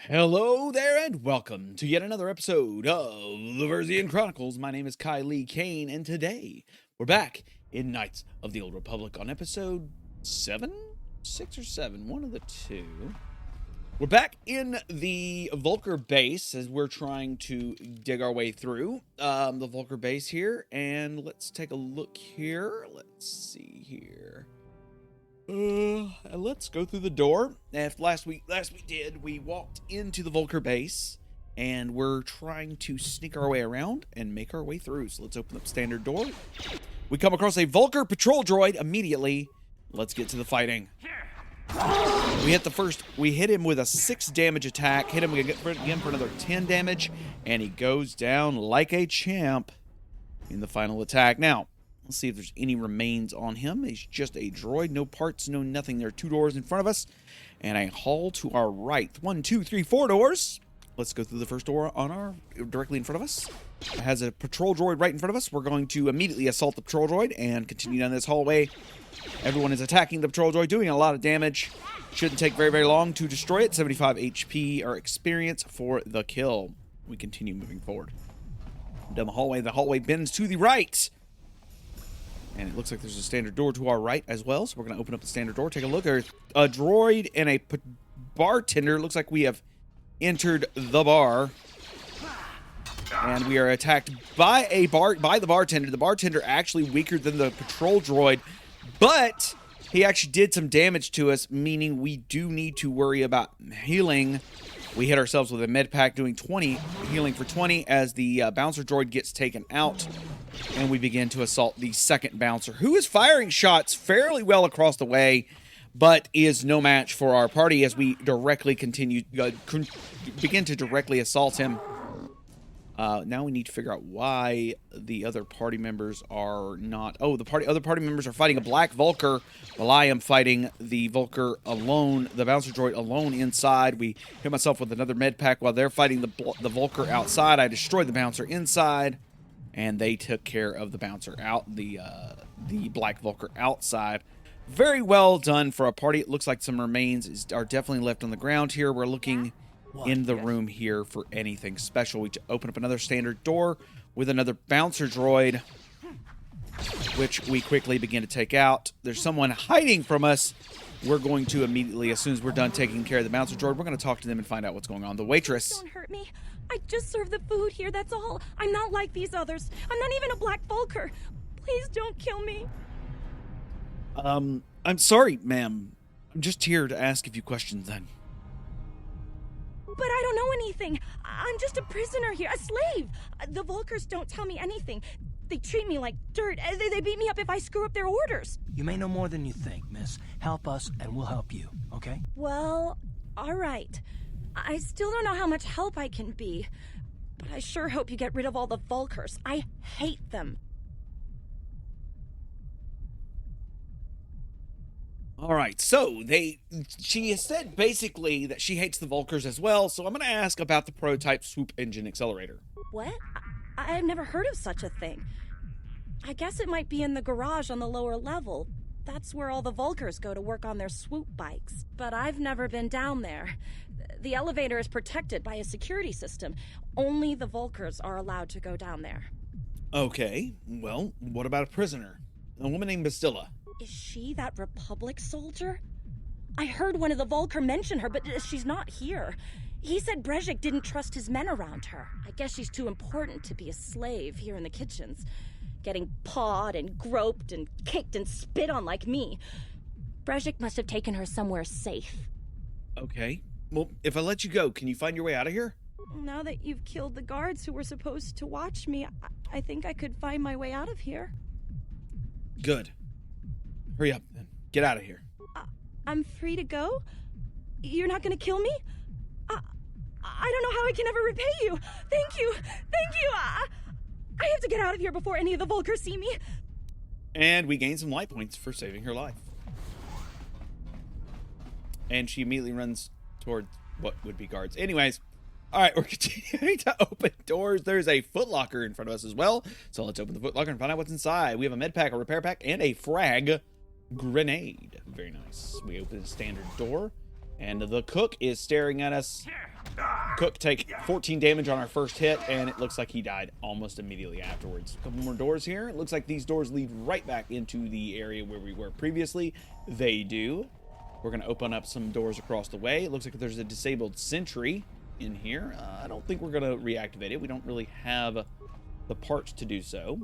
Hello there, and welcome to yet another episode of the Verzian Chronicles. My name is Kai Lee Kane, and today we're back in Knights of the Old Republic on episode 7? 6 or 7, one of the two. We're back in the Vulkar base as we're trying to dig our way through the Vulkar base here, and let's take a look here. Let's see here. Let's go through the door. If last we did, we walked into the Vulkar base, and we're trying to sneak our way around and make our way through. So let's open up standard door. We come across a Vulkar patrol droid immediately. Let's get to the fighting. We hit him with a 6 damage attack, hit him again for another 10 damage, and he goes down like a champ in the final attack. Now, let's see if there's any remains on him. He's just a droid, no parts, no nothing. There are 2 doors in front of us, and a hall to our right. 1, 2, 3, 4 doors. Let's go through the first door directly in front of us. It has a patrol droid right in front of us. We're going to immediately assault the patrol droid and continue down this hallway. Everyone is attacking the patrol droid, doing a lot of damage. Shouldn't take very, very long to destroy it. 75 HP or experience for the kill. We continue moving forward. Down the hallway. The hallway bends to the right. And it looks like there's a standard door to our right as well. So we're going to open up the standard door. Take a look. There's a droid and a bartender. It looks like we have entered the bar. And we are attacked by the bartender. The bartender actually weaker than the patrol droid. But he actually did some damage to us, meaning we do need to worry about healing. We hit ourselves with a med pack doing 20, healing for 20 as the bouncer droid gets taken out. And we begin to assault the second bouncer, who is firing shots fairly well across the way, but is no match for our party as we directly begin to directly assault him. Now we need to figure out why the other party members are not... Oh, other party members are fighting a black Vulkar, while I am fighting the Vulkar alone, the bouncer droid alone inside. We hit myself with another med pack while they're fighting the Vulkar outside. I destroyed the bouncer inside, and they took care of the bouncer out, the black Vulkar outside. Very well done for a party. It looks like some remains are definitely left on the ground here. We're looking in the room here for anything special. We open up another standard door with another bouncer droid, which we quickly begin to take out. There's someone hiding from us. We're going to immediately, as soon as we're done taking care of the bouncer droid, we're going to talk to them and find out what's going on. The waitress. Don't hurt me. I just serve the food here, that's all. I'm not like these others. I'm not even a black Vulkar. Please don't kill me. I'm sorry, ma'am. I'm just here to ask a few questions then. But I don't know anything. I'm just a prisoner here, a slave. The Vulkars don't tell me anything. They treat me like dirt. They beat me up if I screw up their orders. You may know more than you think, miss. Help us and we'll help you, okay? Well, all right. I still don't know how much help I can be. But I sure hope you get rid of all the Vulkars. I hate them. All right, so she has said basically that she hates the Vulkars as well, so I'm going to ask about the prototype swoop engine accelerator. What? I've never heard of such a thing. I guess it might be in the garage on the lower level. That's where all the Vulkars go to work on their swoop bikes. But I've never been down there. The elevator is protected by a security system. Only the Vulkars are allowed to go down there. Okay, well, what about a prisoner? A woman named Bastila. Is she that Republic soldier? I heard one of the Vulkar mention her, but she's not here. He said Brejik didn't trust his men around her. I guess she's too important to be a slave here in the kitchens. Getting pawed and groped and kicked and spit on like me. Brejik must have taken her somewhere safe. Okay, well, if I let you go, can you find your way out of here? Now that you've killed the guards who were supposed to watch me, I think I could find my way out of here. Good. Hurry up, then. Get out of here. I'm free to go? You're not gonna kill me? I don't know how I can ever repay you. Thank you. Thank you. I have to get out of here before any of the Vulkars see me. And we gain some light points for saving her life. And she immediately runs toward what would be guards. Anyways, all right, we're continuing to open doors. There's a footlocker in front of us as well. So let's open the footlocker and find out what's inside. We have a med pack, a repair pack, and a frag grenade. Very nice. We open a standard door, and the cook is staring at us Cook take 14 damage on our first hit, and it looks like he died almost immediately afterwards. A couple more doors here. It looks like these doors lead right back into the area where we were previously. They do. We're going to open up some doors across the way. It looks like there's a disabled sentry in here. I don't think we're going to reactivate it. We don't really have the parts to do so.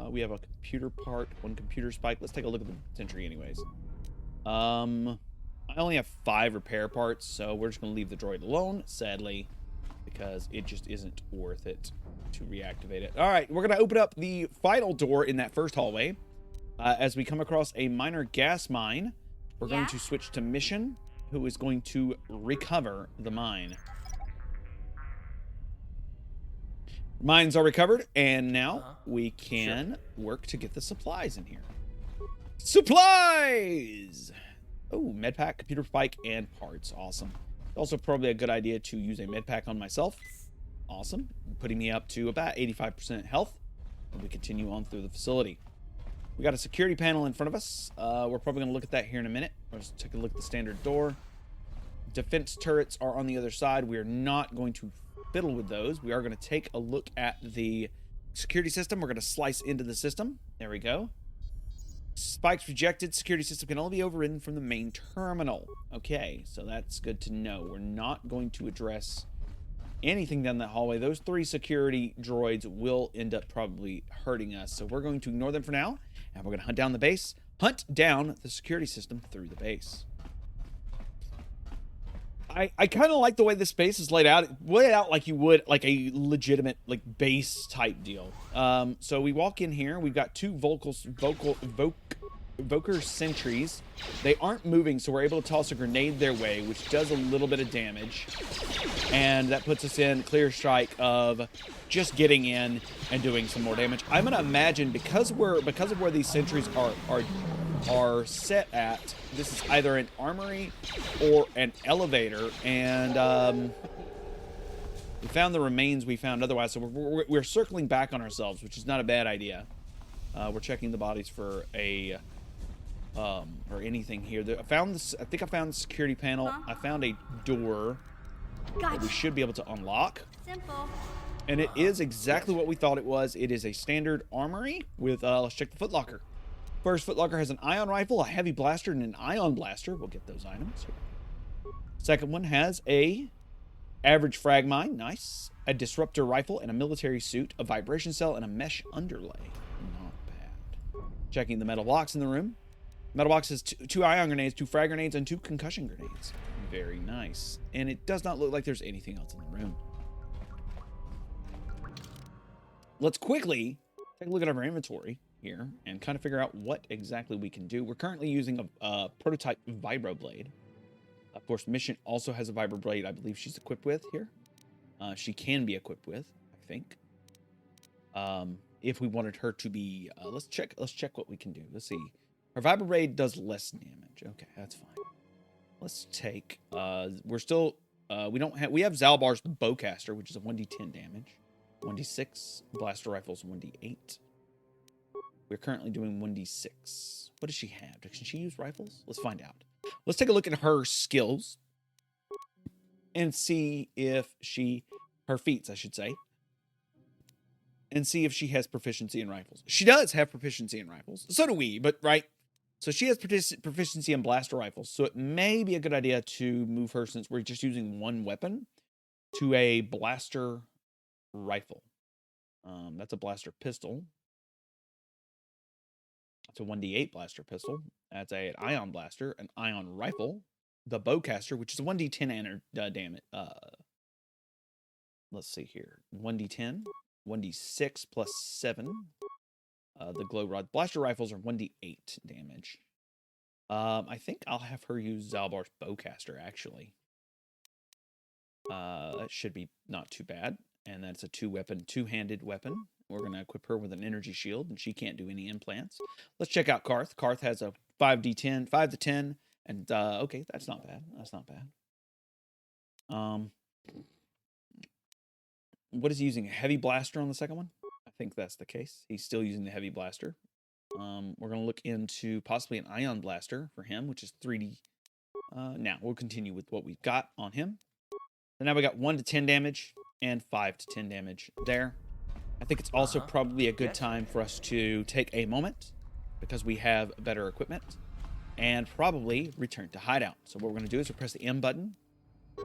We have a computer part, one computer spike. Let's take a look at the sentry anyways. I only have 5 repair parts, so we're just going to leave the droid alone, sadly, because it just isn't worth it to reactivate it. All right, we're going to open up the final door in that first hallway. As we come across a minor gas mine, we're going to switch to Mission, who is going to recover the mine. Mines are recovered, and now we can work to get the supplies in here. Supplies! Oh, medpack, computer spike, and parts. Awesome. Also, probably a good idea to use a medpack on myself. Awesome. Putting me up to about 85% health. And we continue on through the facility. We got a security panel in front of us. We're probably going to look at that here in a minute. Let's take a look at the standard door. Defense turrets are on the other side. We are not going to fiddle with those. We are going to take a look at the security system. We're going to slice into the system. There we go. Spikes rejected. Security system can only be overridden from the main terminal. Okay, so that's good to know. We're not going to address anything down that hallway. Those 3 security droids will end up probably hurting us. So we're going to ignore them for now. And we're going to hunt down the base. Hunt down the security system through the base. I kind of like the way this base is laid out. Laid out like you would like a legitimate like base type deal. So we walk in here. We've got 2 Vulkar sentries. They aren't moving, so we're able to toss a grenade their way, which does a little bit of damage. And that puts us in clear strike of just getting in and doing some more damage. I'm gonna imagine because of where these sentries are set at, this is either an armory or an elevator, and we found the remains we found otherwise, so we're circling back on ourselves, which is not a bad idea. We're checking the bodies for a or anything here. I found this. I think I found the security panel. I found a door that we should be able to unlock. Simple. And it is exactly what we thought it was. It is a standard armory with, let's check the footlocker. First footlocker has an ion rifle, a heavy blaster, and an ion blaster. We'll get those items. Second one has a average frag mine, nice. A disruptor rifle and a military suit, a vibration cell, and a mesh underlay. Not bad. Checking the metal box in the room. Metal box has 2 ion grenades, 2 frag grenades, and 2 concussion grenades. Very nice. And it does not look like there's anything else in the room. Let's quickly take a look at our inventory here and kind of figure out what exactly we can do. We're currently using a prototype vibroblade. Of course, Mission also has a vibroblade I believe she's equipped with here. She can be equipped with, I think. If we wanted her to be, let's check what we can do. Let's see. Her vibroblade does less damage. Okay, that's fine. Let's take, we're still, we have Zalbar's bowcaster, which is a 1d10 damage. 1d6, blaster rifles 1d8. We're currently doing 1d6. What does she have? Can she use rifles? Let's find out. Let's take a look at her skills and see if her feats, I should say, and see if she has proficiency in rifles. She does have proficiency in rifles. So do we, but right. So she has proficiency in blaster rifles. So it may be a good idea to move her, since we're just using one weapon, to a blaster rifle. That's a blaster pistol. That's a 1d8 blaster pistol. That's an ion blaster, an ion rifle, the bowcaster, which is a 1d10 damage. Let's see here. 1d10, 1d6 plus 7. The glow rod. Blaster rifles are 1d8 damage. I think I'll have her use Zalbar's bowcaster, actually. That should be not too bad. And that's a two-handed weapon. We're going to equip her with an energy shield, and she can't do any implants. Let's check out Karth. Karth has a 5d10, 5 to 10, and okay, that's not bad. That's not bad. What is he using? A heavy blaster on the second one? I think that's the case. He's still using the heavy blaster. We're going to look into possibly an ion blaster for him, which is 3d. Now, we'll continue with what we've got on him. So now we got 1 to 10 damage and 5 to 10 damage there. I think it's also probably a good time for us to take a moment, because we have better equipment, and probably return to hideout. So what we're going to do is we'll press the M button.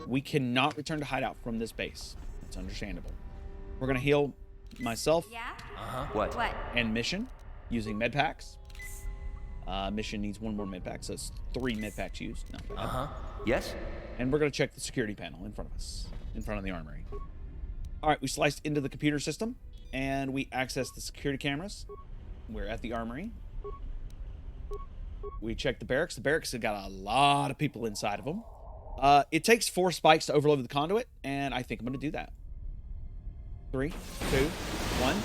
We cannot return to hideout from this base. It's understandable. We're going to heal myself What? and Mission using med packs. Mission needs 1 more med pack, so it's 3 med packs used. Not bad. Yes? And we're going to check the security panel in front of us, in front of the armory. All right, we sliced into the computer system, and we access the security cameras. We're at the armory. We check the barracks. The barracks have got a lot of people inside of them. It takes 4 spikes to overload the conduit, and I think I'm going to do that. 3, 2, 1.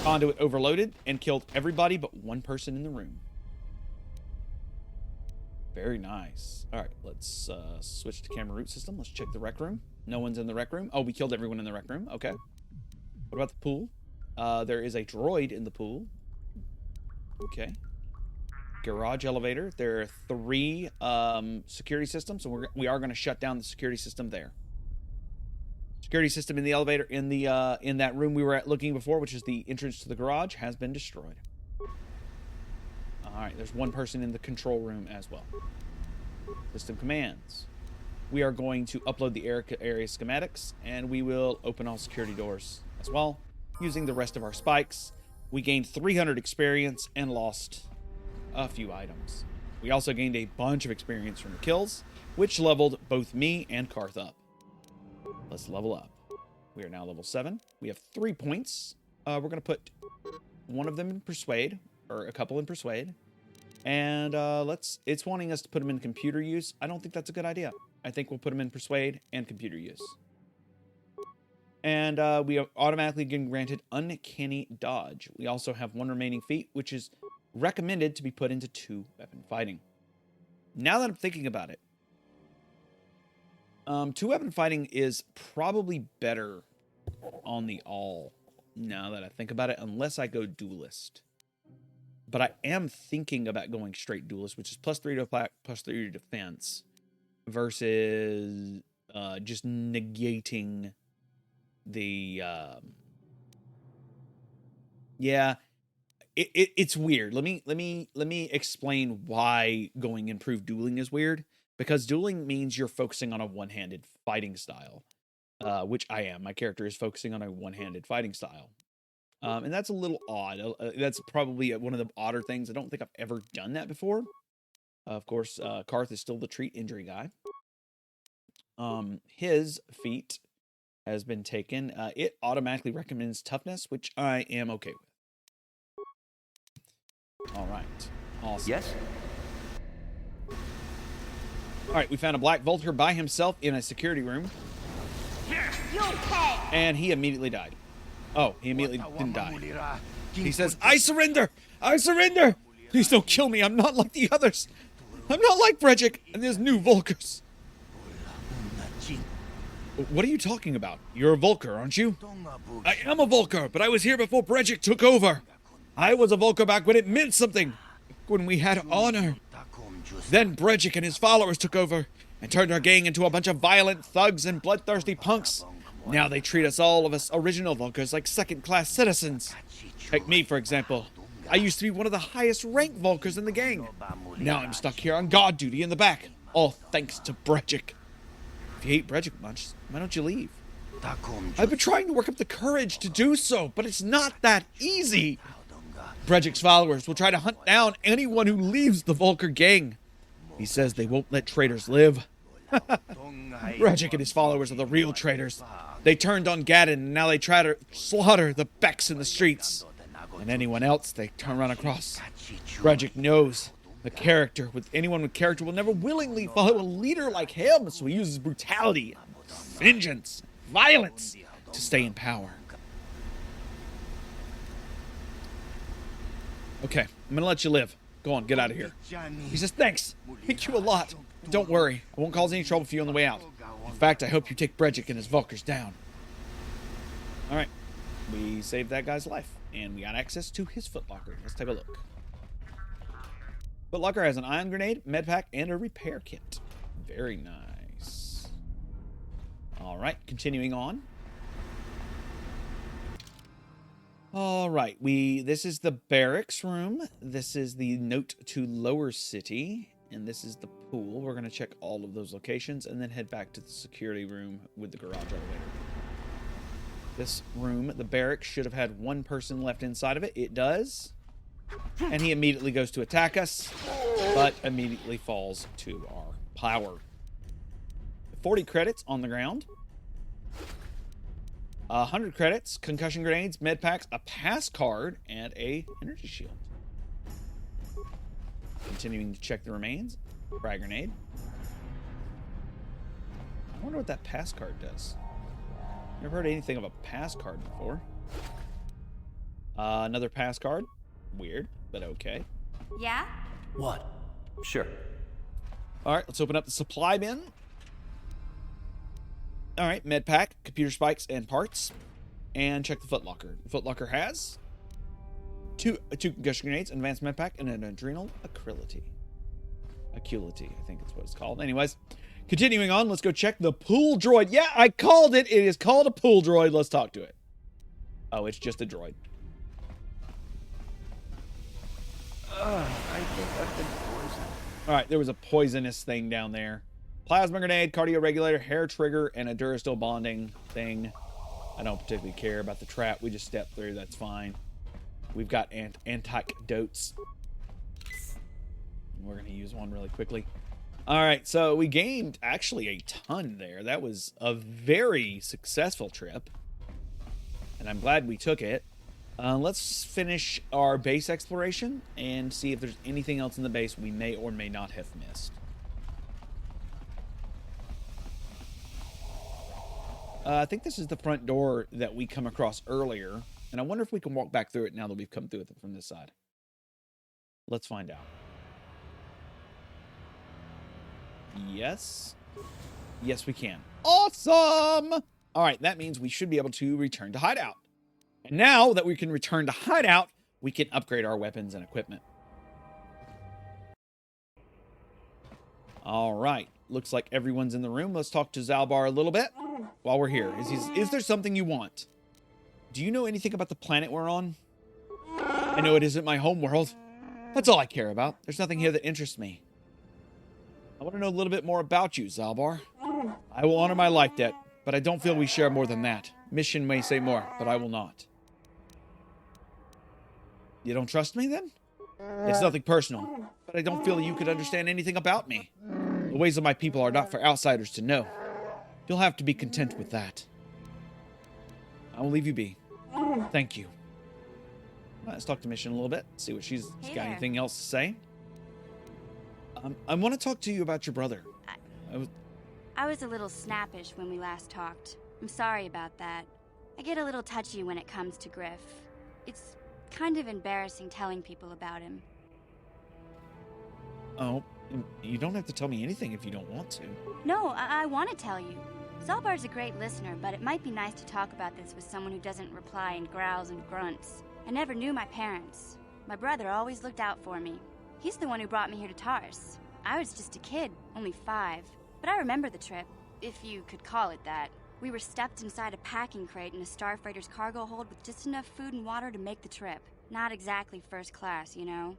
Conduit overloaded and killed everybody but 1 person in the room. Very nice. All right, let's switch to camera root system. Let's check the rec room. No one's in the rec room. Oh, we killed everyone in the rec room. Okay. What about the pool? There is a droid in the pool. Okay. Garage elevator. There are 3 security systems, so we are going to shut down the security system there. Security system in the elevator in that room we were at looking before, which is the entrance to the garage, has been destroyed. All right, there's 1 person in the control room as well. System commands. We are going to upload the area schematics, and we will open all security doors as well using the rest of our spikes. We gained 300 experience and lost a few items. We also gained a bunch of experience from the kills, which leveled both me and Karth up. Let's level up. We are now level 7. We have 3 points. We're going to put 1 of them in Persuade, or a couple in Persuade. And it's wanting us to put them in computer use. I don't think that's a good idea. I think we'll put them in Persuade and computer use. And we are automatically getting granted Uncanny Dodge. We also have 1 remaining feat, which is recommended to be put into 2-weapon fighting. Now that I'm thinking about it, 2-weapon fighting is probably better on the all, now that I think about it, unless I go duelist. But I am thinking about going straight duelist, which is +3 to attack, +3 to defense, versus just negating the... yeah, it's weird. Let me explain why going improved dueling is weird. Because dueling means you're focusing on a one-handed fighting style, which I am. My character is focusing on a one-handed fighting style. And that's a little odd. That's probably one of the odder things. I don't think I've ever done that before. Of course, Karth is still the treat injury guy. His feat has been taken. It automatically recommends toughness, which I am okay with. All right. Awesome. Yes? All right, we found a black Vulkar by himself in a security room. You okay? And he immediately died. Oh, he immediately didn't die. He says, I surrender! I surrender! Please don't kill me. I'm not like the others. I'm not like Brejik and his new Vulkars. What are you talking about? You're a Vulkar, aren't you? I am a Vulkar, but I was here before Brejik took over. I was a Vulkar back when it meant something. When we had honor. Then Brejik and his followers took over and turned our gang into a bunch of violent thugs and bloodthirsty punks. Now they treat all of us original Vulkars like second-class citizens. Take me, for example. I used to be one of the highest ranked Vulkars in the gang. Now I'm stuck here on guard duty in the back, all thanks to Brejik. If you hate Brejik much, why don't you leave? I've been trying to work up the courage to do so, but it's not that easy. Brejik's followers will try to hunt down anyone who leaves the Vulkar Gang. He says they won't let traitors live. Brejik and his followers are the real traitors. They turned on Gaddon, and now they try to slaughter the Becks in the streets. And anyone else they run across. Brejik knows anyone with character will never willingly follow a leader like him, so he uses brutality, vengeance, violence to stay in power. Okay, I'm gonna let you live. Go on, get out of here. He says, thanks. Thank you a lot. Don't worry, I won't cause any trouble for you on the way out. In fact, I hope you take Brejik and his Vulkars down. Alright, we saved that guy's life, and we got access to his footlocker. Let's take a look. Footlocker has an ion grenade, med pack, and a repair kit. Very nice. All right, continuing on. All right, this is the barracks room. This is the note to Lower City, and this is the pool. We're going to check all of those locations and then head back to the security room with the garage elevator. This room, the barracks, should have had one person left inside of it. It does. And he immediately goes to attack us, but immediately falls to our power. 40 credits on the ground. 100 credits, concussion grenades, med packs, a pass card, and a energy shield. Continuing to check the remains. Frag grenade. I wonder what that pass card does. Never heard anything of a pass card before. Another pass card. Weird, but okay. Yeah? What? Sure. All right, let's open up the supply bin. All right, med pack, computer spikes, and parts. And check the footlocker. The footlocker has two concussion grenades, an advanced med pack, and an adrenal acrylity. Acuity, I think that's what it's called. Anyways, continuing on, let's go check the pool droid. Yeah, I called it. It is called a pool droid. Let's talk to it. Oh, it's just a droid. I think I've been poisoned. All right, there was a poisonous thing down there. Plasma grenade, cardio regulator, hair trigger, and a Durasteel bonding thing. I don't particularly care about the trap. We just stepped through. That's fine. We've got antidotes. We're going to use one really quickly. All right, so we gained actually a ton there. That was a very successful trip, and I'm glad we took it. Let's finish our base exploration and see if there's anything else in the base we may or may not have missed. I think this is the front door that we come across earlier, and I wonder if we can walk back through it now that we've come through it from this side. Let's find out. Yes. Yes, we can. Awesome! All right, that means we should be able to return to hideout. And now that we can return to hideout, we can upgrade our weapons and equipment. All right. Looks like everyone's in the room. Let's talk to Zalbar a little bit while we're here. Is there something you want? Do you know anything about the planet we're on? I know it isn't my home world. That's all I care about. There's nothing here that interests me. I want to know a little bit more about you, Zalbar. I will honor my life debt, but I don't feel we share more than that. Mission may say more, but I will not. You don't trust me, then? It's nothing personal, but I don't feel you could understand anything about me. The ways of my people are not for outsiders to know. You'll have to be content with that. I will leave you be. Thank you. Let's talk to Mission a little bit, see what she's got anything else to say. I want to talk to you about your brother. I was a little snappish when we last talked. I'm sorry about that. I get a little touchy when it comes to Griff. It's kind of embarrassing telling people about him. Oh, you don't have to tell me anything if you don't want to. No, I want to tell you. Zalbar's a great listener, but it might be nice to talk about this with someone who doesn't reply in growls and grunts. I never knew my parents. My brother always looked out for me. He's the one who brought me here to Tars. I was just a kid, only 5. But I remember the trip, if you could call it that. We were stuffed inside a packing crate in a starfreighter's cargo hold with just enough food and water to make the trip. Not exactly first class, you know?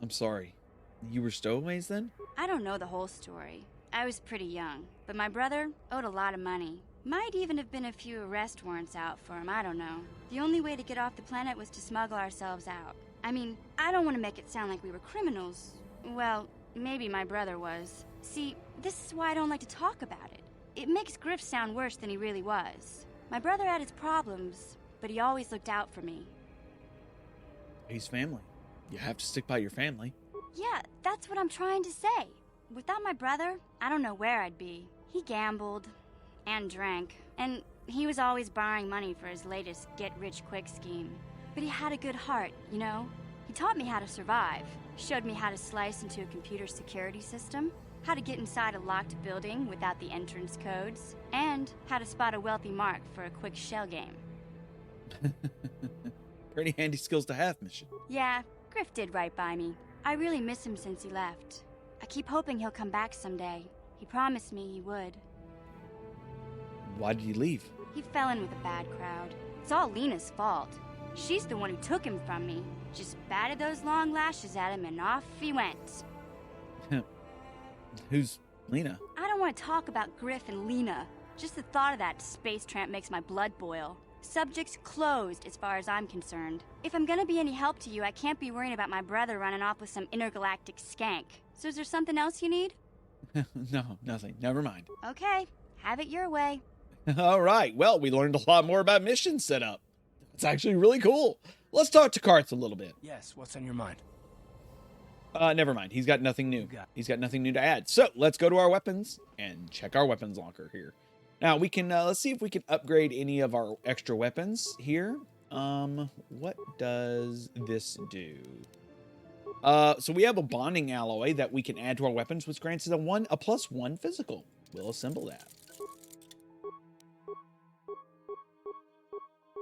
I'm sorry. You were stowaways then? I don't know the whole story. I was pretty young, but my brother owed a lot of money. Might even have been a few arrest warrants out for him, I don't know. The only way to get off the planet was to smuggle ourselves out. I mean, I don't want to make it sound like we were criminals. Well, maybe my brother was. See, this is why I don't like to talk about it. It makes Griff sound worse than he really was. My brother had his problems, but he always looked out for me. He's family. You have to stick by your family. Yeah, that's what I'm trying to say. Without my brother, I don't know where I'd be. He gambled and drank, and he was always borrowing money for his latest get-rich-quick scheme. But he had a good heart, you know? He taught me how to survive, showed me how to slice into a computer security system, how to get inside a locked building without the entrance codes, and how to spot a wealthy mark for a quick shell game. Pretty handy skills to have, Mission. Yeah, Griff did right by me. I really miss him since he left. I keep hoping he'll come back someday. He promised me he would. Why did he leave? He fell in with a bad crowd. It's all Lena's fault. She's the one who took him from me. Just batted those long lashes at him and off he went. Who's Lena? I don't want to talk about Griff and Lena. Just the thought of that space tramp makes my blood boil. Subject's closed as far as I'm concerned. If I'm gonna be any help to you, I can't be worrying about my brother running off with some intergalactic skank. So is there something else you need? No, nothing. Never mind. Okay, have it your way. All right. Well, we learned a lot more about mission setup. It's actually really cool. Let's talk to Karth a little bit. Yes, what's on your mind? Never mind. He's got nothing new. You got it. He's got nothing new to add. So let's go to our weapons and check our weapons locker here. Now we can let's see if we can upgrade any of our extra weapons here. What does this do? So we have a bonding alloy that we can add to our weapons, which grants us a +1 physical. We'll assemble that.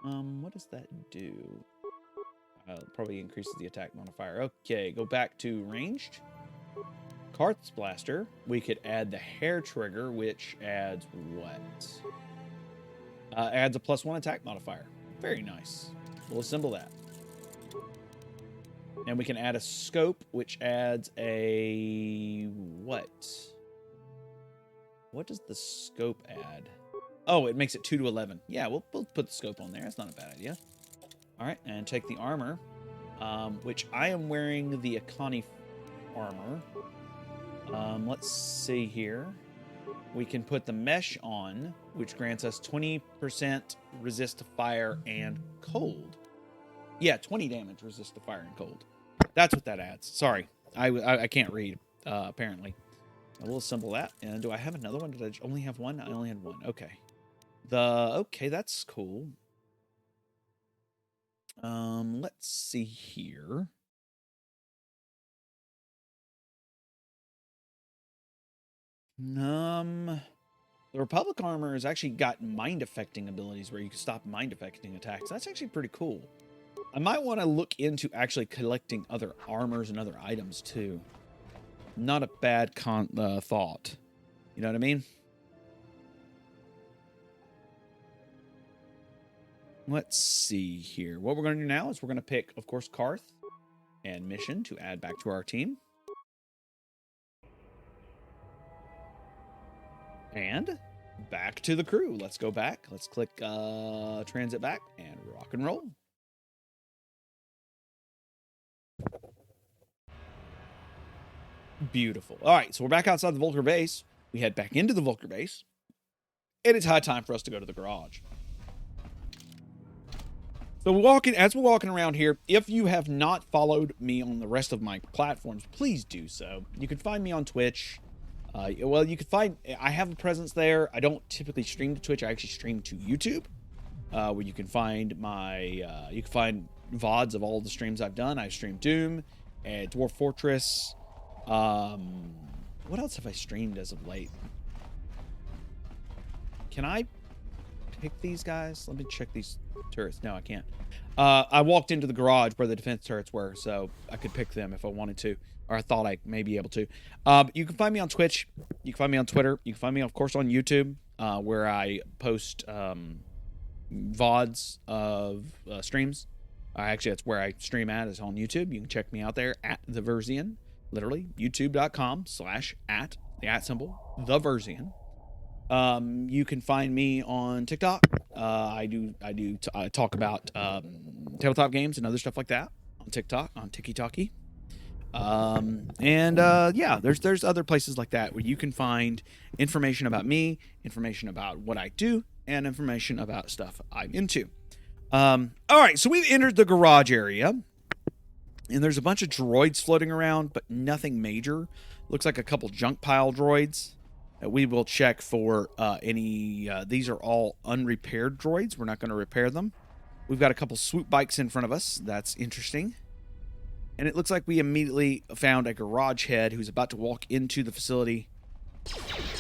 What does that do? Probably increases the attack modifier. Okay, go back to ranged. Karth's blaster. We could add the hair trigger, which adds what? Adds a +1 attack modifier. Very nice. We'll assemble that. And we can add a scope, which adds a what? What does the scope add? Oh, it makes it 2 to 11. Yeah, we'll put the scope on there. That's not a bad idea. All right, and take the armor, which I am wearing the Akani armor. Let's see here. We can put the mesh on, which grants us 20% resist to fire and cold. Yeah, 20 damage resist to fire and cold. That's what that adds. Sorry, I can't read, apparently. I will assemble that. And do I have another one? Did I only have one? I only had one. Okay. Okay, that's cool. Let's see here. The Republic armor has actually got mind affecting abilities where you can stop mind affecting attacks. That's actually pretty cool. I might want to look into actually collecting other armors and other items too. Not a bad thought. You know what I mean? Let's see here. What we're going to do now is we're going to pick, of course, Karth and mission to add back to our team. And back to the crew. Let's go back. Let's click transit back and rock and roll. Beautiful. All right, so we're back outside the Vulkar base. We head back into the Vulkar base. And it's high time for us to go to the garage. So as we're walking around here, if you have not followed me on the rest of my platforms, please do so. You can find me on Twitch. Well, you can find, I have a presence there. I don't typically stream to Twitch. I actually stream to YouTube, where you can find you can find VODs of all the streams I've done. I streamed Doom and Dwarf Fortress. What else have I streamed as of late? Can I pick these guys? Let me check these turrets. No, I can't. I walked into the garage where the defense turrets were, so I could pick them if I wanted to, or I thought I may be able to. You can find me on Twitch. You can find me on Twitter. You can find me, of course, on YouTube, where I post VODs of streams. Actually, that's where I stream at, is on YouTube. You can check me out there at The Versian. Literally, youtube.com/@ the Versian. You can find me on TikTok. I talk about tabletop games and other stuff like that on TikTok, on TikTok. Yeah, there's other places like that where you can find information about me, information about what I do, and information about stuff I'm into. All right, so we've entered the garage area, and there's a bunch of droids floating around, but nothing major. Looks like a couple junk pile droids. We will check for any... these are all unrepaired droids. We're not going to repair them. We've got a couple swoop bikes in front of us. That's interesting. And it looks like we immediately found a garage head who's about to walk into the facility.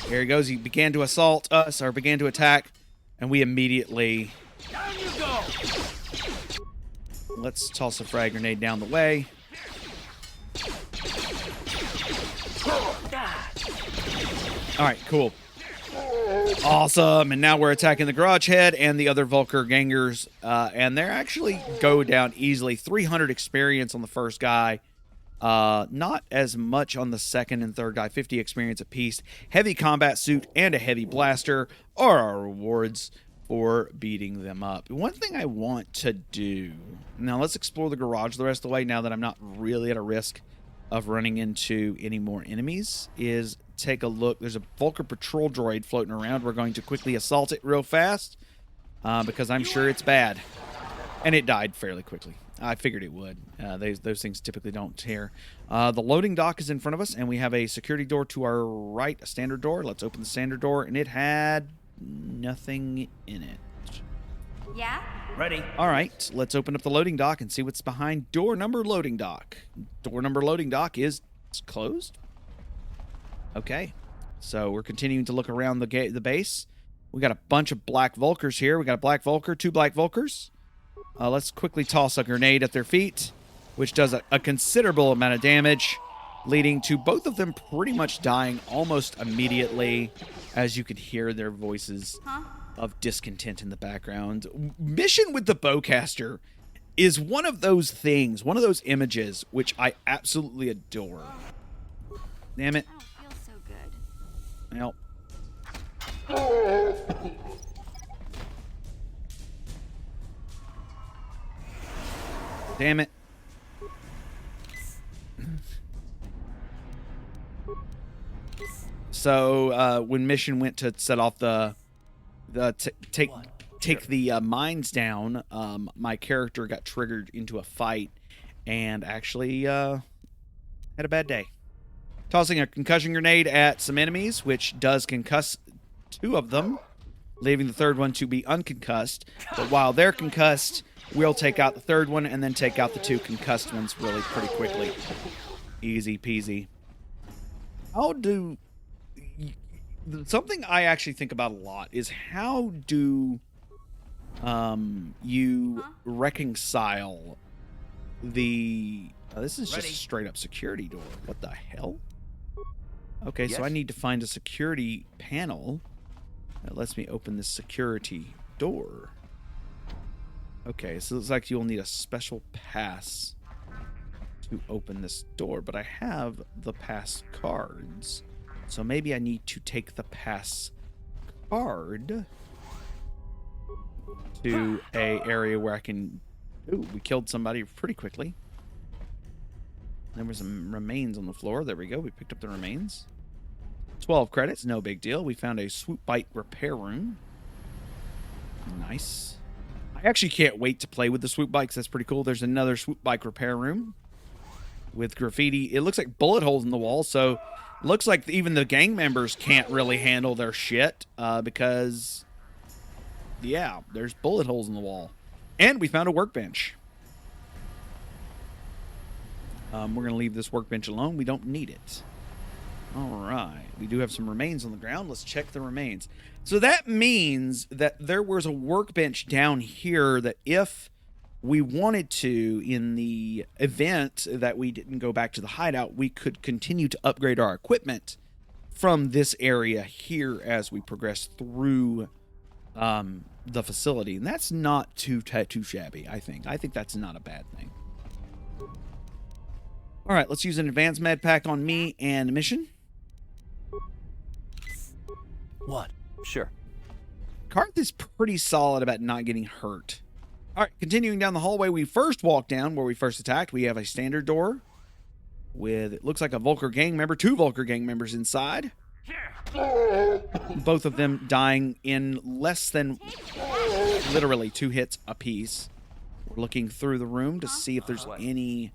There he goes. He began to assault us, or began to attack, and we immediately... Down you go! Let's toss a frag grenade down the way. All right, cool. Awesome. And now we're attacking the garage head and the other Vulkar gangers. And they're actually go down easily. 300 experience on the first guy. Not as much on the second and third guy. 50 experience apiece. Heavy combat suit and a heavy blaster are our rewards for beating them up. One thing I want to do... Now, let's explore the garage the rest of the way now that I'm not really at a risk of running into any more enemies, is take a look. There's a Vulkar patrol droid floating around. We're going to quickly assault it real fast because I'm sure it's bad. And it died fairly quickly. I figured it would. Those things typically don't tear. The loading dock is in front of us, and we have a security door to our right, a standard door. Let's open the standard door, and it had nothing in it. Yeah? Ready? All right, let's open up the loading dock and see what's behind door number loading dock. Door number loading dock is closed. Okay, so we're continuing to look around the base. We got a bunch of black Vulkars here. We got a black Vulkar, 2 black Vulkars. Let's quickly toss a grenade at their feet, which does a considerable amount of damage, leading to both of them pretty much dying almost immediately, as you could hear their voices of discontent in the background. Mission with the Bowcaster is one of those things, one of those images, which I absolutely adore. Damn it. I don't feel so good. Well. Damn it. So when Mission went to set off take the mines down, my character got triggered into a fight and actually had a bad day. Tossing a concussion grenade at some enemies, which does concuss 2 of them, leaving the third one to be unconcussed. But while they're concussed, we'll take out the third one and then take out the 2 concussed ones really pretty quickly. Easy peasy. How do... Something I actually think about a lot is how do you reconcile the... this is just a straight up security door. What the hell? Okay, so I need to find a security panel that lets me open this security door. Okay, so it looks like you'll need a special pass to open this door, but I have the pass cards. So maybe I need to take the pass card to a area where I can... Ooh, we killed somebody pretty quickly. There were some remains on the floor. There we go. We picked up the remains. 12 credits, no big deal. We found a swoop bite repair room. Nice. I actually can't wait to play with the swoop bikes. That's pretty cool. There's another swoop bike repair room with graffiti. It looks like bullet holes in the wall, so looks like even the gang members can't really handle their shit because, yeah, there's bullet holes in the wall. And we found a workbench. We're going to leave this workbench alone. We don't need it. All right. We do have some remains on the ground. Let's check the remains. So that means that there was a workbench down here that if we wanted to, in the event that we didn't go back to the hideout, we could continue to upgrade our equipment from this area here as we progress through the facility. And that's not too shabby, I think. I think that's not a bad thing. All right, let's use an advanced med pack on me and Mission. What? Sure. Karth is pretty solid about not getting hurt. All right, continuing down the hallway we first walked down, where we first attacked, we have a standard door with, it looks like a Vulkar Gang member, 2 Vulkar Gang members inside. Both of them dying in less than, literally 2 hits apiece. We're looking through the room to see if there's any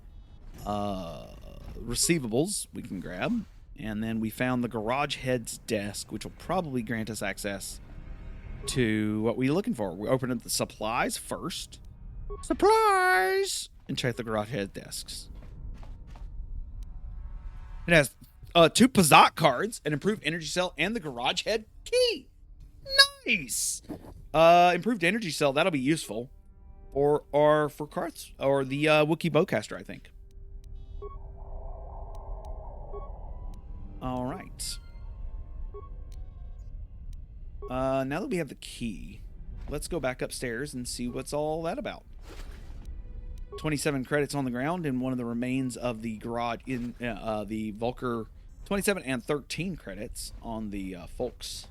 receivables we can grab. And then we found the garage head's desk, which will probably grant us access to what we're looking for. We open up the supplies first. Surprise! And check the garage head desks. It has 2 Pazak cards, an improved energy cell, and the garage head key. Nice! Improved energy cell, that'll be useful. For Karth's, or the Wookiee Bowcaster, I think. All right. Now that we have the key, let's go back upstairs and see what's all that about. 27 credits on the ground in one of the remains of the garage in the Vulkar. 27 and 13 credits on the folks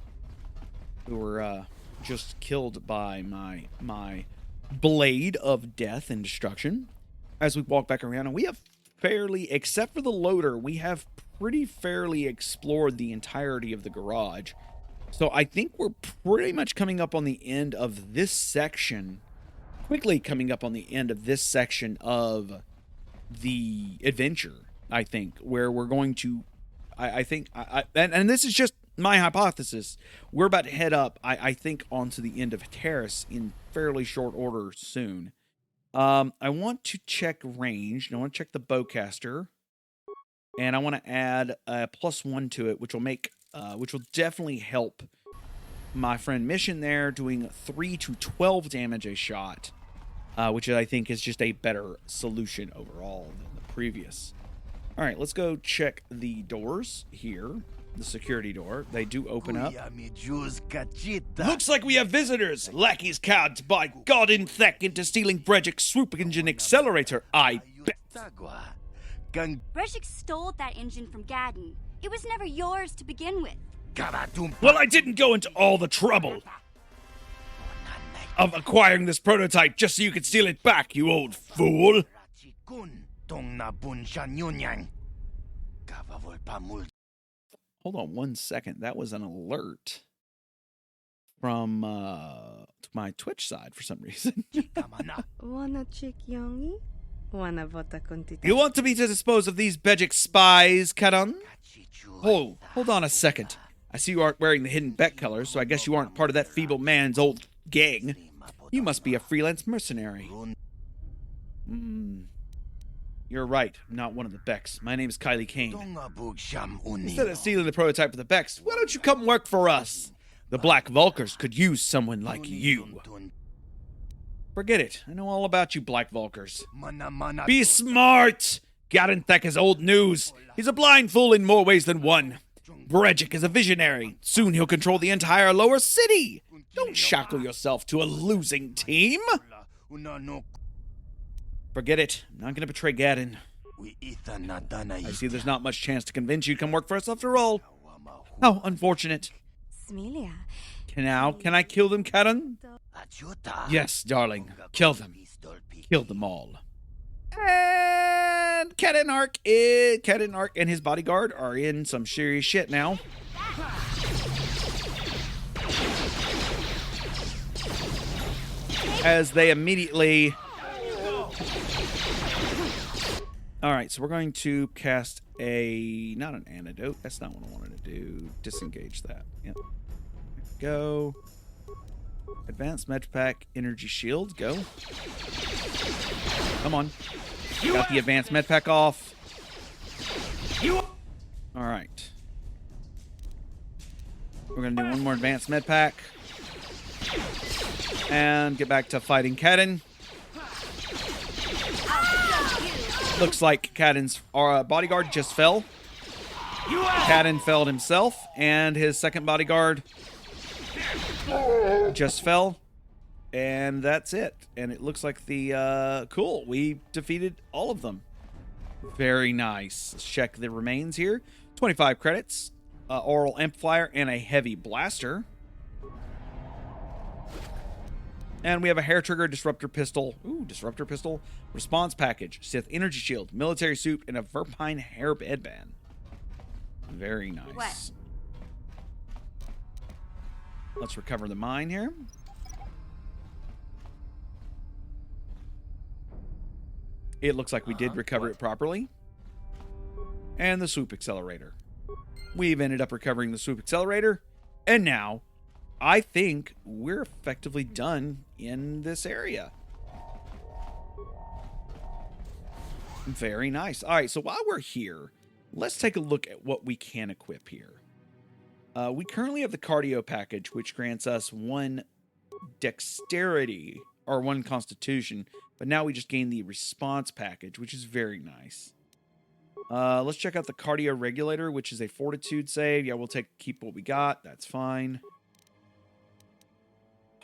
who were just killed by my blade of death and destruction. As we walk back around, and we have fairly, except for the loader, we have pretty fairly explored the entirety of the garage. So I think we're pretty much coming up on the end of this section. Quickly coming up on the end of this section of the adventure, I think, where we're going to, I think, and this is just my hypothesis, we're about to head up, I think, onto the end of Terrace in fairly short order soon. I want to check range, and I want to check the bowcaster, and I want to add a +1 to it, which will definitely help my friend Mission there, doing 3 to 12 damage a shot, which I think is just a better solution overall than the previous. All right, let's go check the doors here. The security door. They do open up. Looks like we have visitors. Lackeys cods by God in Thek into stealing Brejik's swoop engine accelerator, I bet. Brejik stole that engine from Gadden. It was never yours to begin with. Well, I didn't go into all the trouble of acquiring this prototype just so you could steal it back, you old fool. Hold on 1 second. That was an alert from my Twitch side for some reason. Wanna chick youngie? Wanna vota con You want me to dispose of these Bejik spies, Karan? Oh, hold on a second. I see you aren't wearing the hidden bet colors, so I guess you aren't part of that feeble man's old gang. You must be a freelance mercenary. You're right. I'm not one of the Becks. My name's Kylie Kane. Instead of stealing the prototype of the Becks, why don't you come work for us? The Black Vulkars could use someone like you. Forget it. I know all about you Black Vulkars. Be smart! Garenthek is old news. He's a blind fool in more ways than one. Brejik is a visionary. Soon he'll control the entire lower city. Don't shackle yourself to a losing team. Forget it. I'm not going to betray Gadden. I see there's not much chance to convince you to come work for us after all. How unfortunate. Smilia. Can I kill them, Karen? Yes, darling. Kill them. Kill them all. And Karen Ark and his bodyguard are in some serious shit now. As they immediately... Alright, so we're going to cast not an antidote. That's not what I wanted to do. Disengage that. Yep. Go. Advanced med pack, energy shield. Go. Come on. Got the advanced med pack off. Alright. We're going to do one more advanced med pack. And get back to fighting Kadin. Looks like Kadin's bodyguard just fell. Kadin fell himself, and his second bodyguard just fell. And that's it. And it looks like cool. We defeated all of them. Very nice. Let's check the remains here. 25 credits, oral amplifier, and a heavy blaster. And we have a hair trigger, disruptor pistol. Ooh, disruptor pistol. Response package, Sith energy shield, military suit, and a Verpine hair headband. Very nice. What? Let's recover the mine here. It looks like we did recover it properly. And the swoop accelerator. We've ended up recovering the swoop accelerator. And now, I think we're effectively done in this area. Very nice. All right, so while we're here, let's take a look at what we can equip here. We currently have the cardio package, which grants us 1 dexterity, or 1 constitution, but now we just gain the response package, which is very nice. Let's check out the cardio regulator, which is a fortitude save. Yeah, we'll keep what we got. That's fine.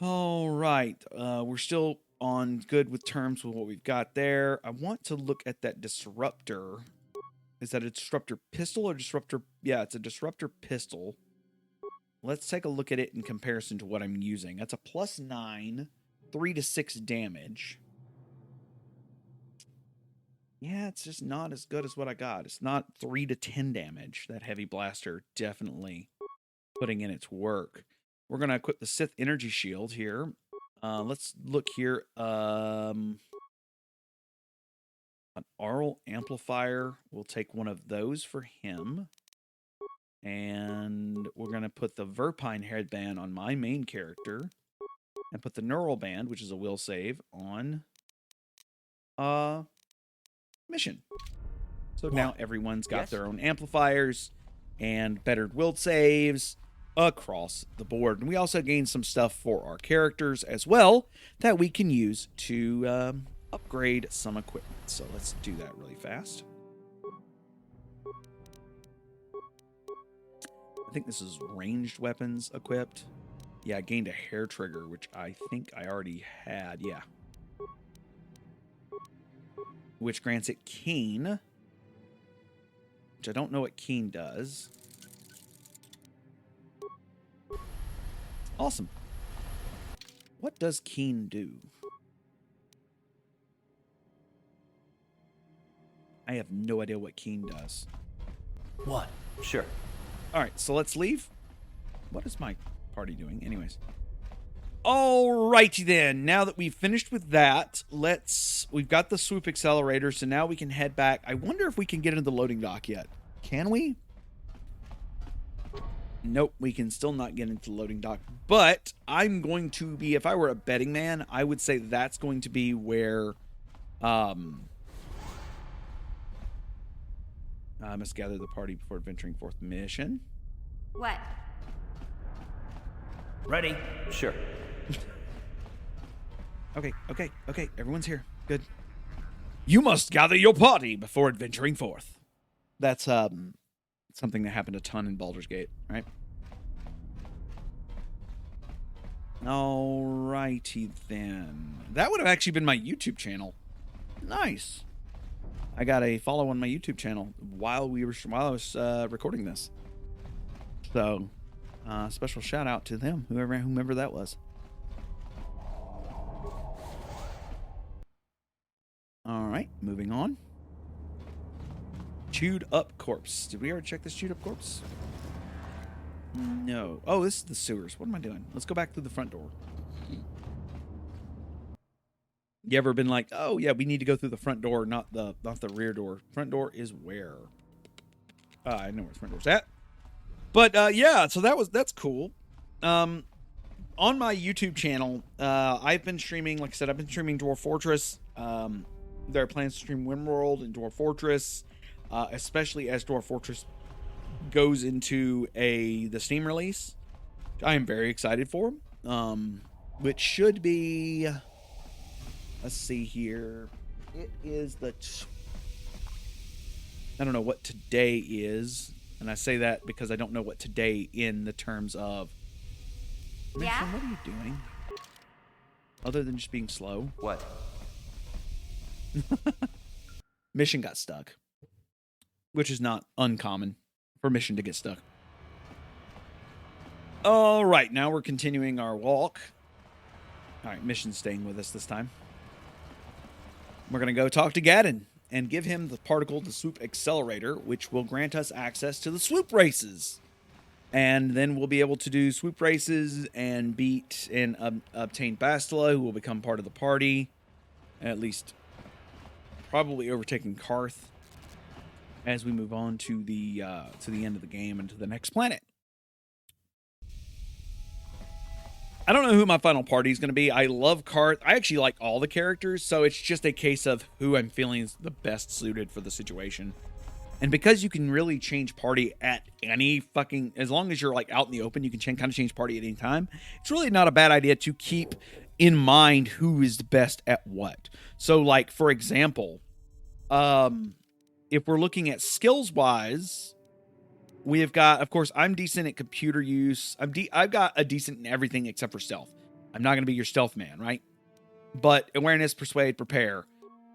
All right. We're still on good with terms with what we've got there. I want to look at that disruptor. Is that a disruptor pistol or disruptor? Yeah, it's a disruptor pistol. Let's take a look at it in comparison to what I'm using. That's a +9, 3 to 6 damage. Yeah, it's just not as good as what I got. It's not 3 to 10 damage. That heavy blaster definitely putting in its work. We're going to equip the Sith energy shield here. Let's look here. An aural amplifier. We'll take one of those for him. And we're going to put the Verpine headband on my main character. And put the neural band, which is a will save, on Mission. So now everyone's got their own amplifiers and bettered will saves across the board. And we also gained some stuff for our characters as well that we can use to upgrade some equipment. So let's do that really fast. I think this is ranged weapons equipped. Yeah, I gained a hair trigger, which I think I already had. Yeah. Which grants it keen, which I don't know what keen does. Awesome. What does keen do? I have no idea what keen does. What? Sure. All right, so let's leave. What is my party doing? Anyways. Alrighty then. Now that we've finished with that, we've got the swoop accelerator, so now we can head back. I wonder if we can get into the loading dock yet. Can we? Nope, we can still not get into the loading dock. But I'm going to be, if I were a betting man, I would say that's going to be where I must gather the party before venturing forth mission. What? Ready? Sure. Okay. Everyone's here. Good. You must gather your party before adventuring forth. That's something that happened a ton in Baldur's Gate, right? Alrighty then. That would have actually been my YouTube channel. Nice. I got a follow on my YouTube channel while I was recording this. So, special shout out to them, whomever that was. All right, moving on. Chewed up corpse. Did we ever check this chewed up corpse? No. Oh, this is the sewers. What am I doing? Let's go back through the front door. You ever been like, oh yeah, we need to go through the front door, not the rear door. Front door is where? I know where the front door's at. But yeah, so that's cool. On my YouTube channel, I've been streaming, like I said, I've been streaming Dwarf Fortress. There are plans to stream Windworld and Dwarf Fortress, especially as Dwarf Fortress goes into the Steam release. I am very excited for, which should be, let's see here. It is I don't know what today is, and I say that because I don't know what today in the terms of. Yeah? Mission, what are you doing? Other than just being slow. What? Mission got stuck, which is not uncommon for Mission to get stuck. All right, now we're continuing our walk. All right, Mission's staying with us this time. We're going to go talk to Gaddon and give him the particle to swoop accelerator, which will grant us access to the swoop races. And then we'll be able to do swoop races and beat and obtain Bastila, who will become part of the party. At least probably overtaking Karth as we move on to the end of the game and to the next planet. I don't know who my final party is going to be. I love Karth. I actually like all the characters, so it's just a case of who I'm feeling is the best suited for the situation. And because you can really change party at any fucking, as long as you're like out in the open, you can kind of change party at any time. It's really not a bad idea to keep in mind who is the best at what. So like, for example, if we're looking at skills wise, we have got, of course, I'm decent at computer use. I've got a decent in everything except for stealth. I'm not going to be your stealth man, right? But awareness, persuade, prepare.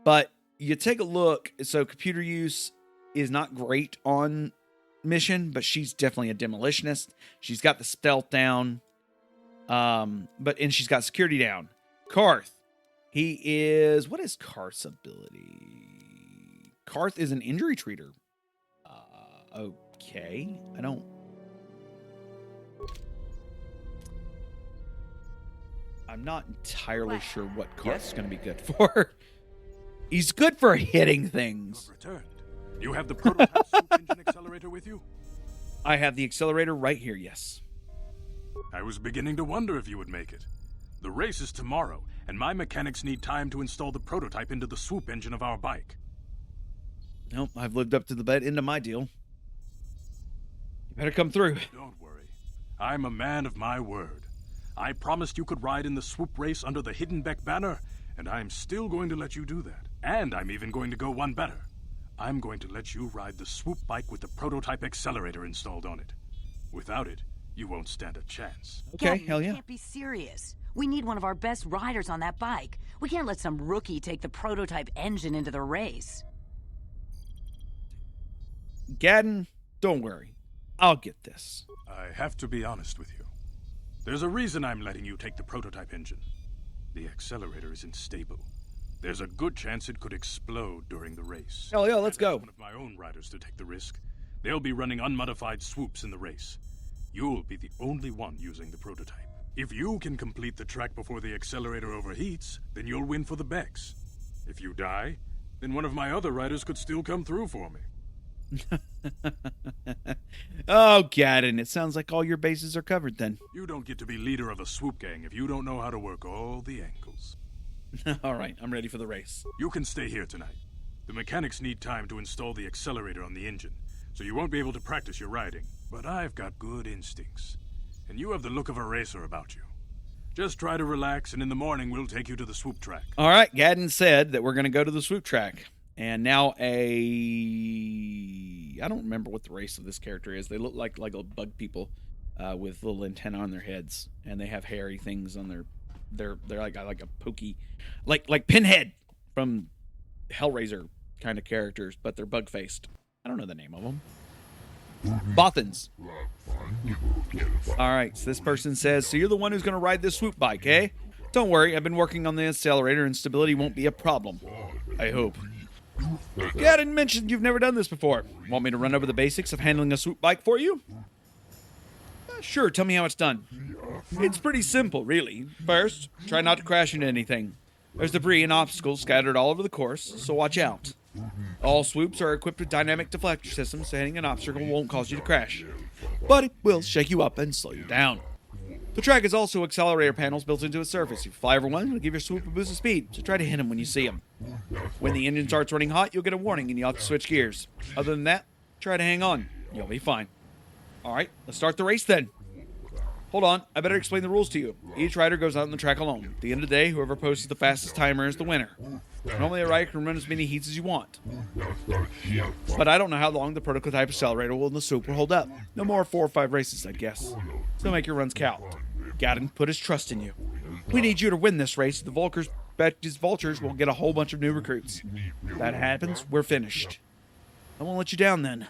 But you take a look. So computer use is not great on mission, but she's definitely a demolitionist. She's got the stealth down. And she's got security down. Karth. He is... What is Karth's ability? Karth is an injury treater. Okay. I'm not entirely sure what Karth's going to be good for. He's good for hitting things. Returned. You have the prototype soup engine accelerator with you? I have the accelerator right here, yes. I was beginning to wonder if you would make it. The race is tomorrow, and my mechanics need time to install the prototype into the swoop engine of our bike. Nope, I've lived up to the end of my deal. You better come through. Don't worry. I'm a man of my word. I promised you could ride in the swoop race under the Hidden Beck banner, and I'm still going to let you do that. And I'm even going to go one better. I'm going to let you ride the swoop bike with the prototype accelerator installed on it. Without it, you won't stand a chance. Okay, hell yeah. You can't be serious. We need one of our best riders on that bike. We can't let some rookie take the prototype engine into the race. Gadden, don't worry. I'll get this. I have to be honest with you. There's a reason I'm letting you take the prototype engine. The accelerator isn't stable. There's a good chance it could explode during the race. Hell yeah, let's go. One of my own riders to take the risk. They'll be running unmodified swoops in the race. You'll be the only one using the prototype. If you can complete the track before the accelerator overheats, then you'll win for the Becks. If you die, then one of my other riders could still come through for me. Oh, Gadden, it sounds like all your bases are covered then. You don't get to be leader of a swoop gang if you don't know how to work all the angles. All right, I'm ready for the race. You can stay here tonight. The mechanics need time to install the accelerator on the engine, so you won't be able to practice your riding. But I've got good instincts, and you have the look of a racer about you. Just try to relax, and in the morning we'll take you to the swoop track. All right, Gadden said that we're going to go to the swoop track. And now I don't remember what the race of this character is. They look like bug people with little antennae on their heads, and they have hairy things on they're like a pokey, like Pinhead from Hellraiser kind of characters, but they're bug faced. I don't know the name of them. Bothans. All right, so this person says, so you're the one who's going to ride this swoop bike, eh? Don't worry, I've been working on the accelerator and stability won't be a problem. I hope. Gadden mentioned you've never done this before. Want me to run over the basics of handling a swoop bike for you? Sure, tell me how it's done. It's pretty simple, really. First, try not to crash into anything. There's debris and obstacles scattered all over the course, so watch out. All swoops are equipped with dynamic deflector systems, so hitting an obstacle won't cause you to crash. But it will shake you up and slow you down. The track is also accelerator panels built into its surface. If you fly over one, it'll give your swoop a boost of speed, so try to hit him when you see him. When the engine starts running hot, you'll get a warning and you'll have to switch gears. Other than that, try to hang on. You'll be fine. Alright, let's start the race then. Hold on, I better explain the rules to you. Each rider goes out on the track alone. At the end of the day, whoever posts the fastest timer is the winner. Normally a rider can run as many heats as you want. But I don't know how long the prototype accelerator will in the swoop will hold up. No more 4 or 5 races, I guess. So make your runs count. Gadden put his trust in you. We need you to win this race. The vultures will get a whole bunch of new recruits. If that happens, we're finished. I won't let you down then.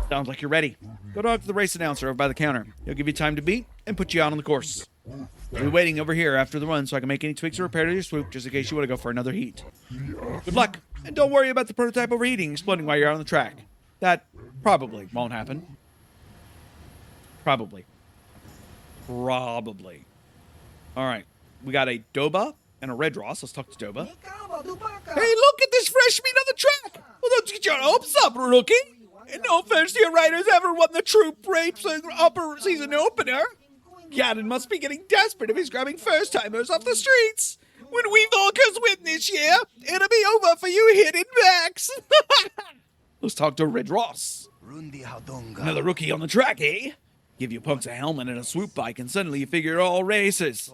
Sounds like you're ready. Go talk to the race announcer over by the counter. He'll give you time to beat and put you out on the course. I'll be waiting over here after the run so I can make any tweaks or repair to your swoop just in case you want to go for another heat. Good luck, and don't worry about the prototype overheating and exploding while you're out on the track. That probably won't happen. Probably. All right, we got a Doba and a Red Ross. Let's talk to Doba. Hey, look at this fresh meat on the track. Well, don't get your hopes up, rookie. And no offense to your riders ever won the Troop Rapes upper season opener. Gadden must be getting desperate if he's grabbing first-timers off the streets. When we Vulkars win this year, it'll be over for you hidden backs. Let's talk to Red Ross. Another rookie on the track, eh? Give you punks a helmet and a swoop bike, and suddenly you figure all races.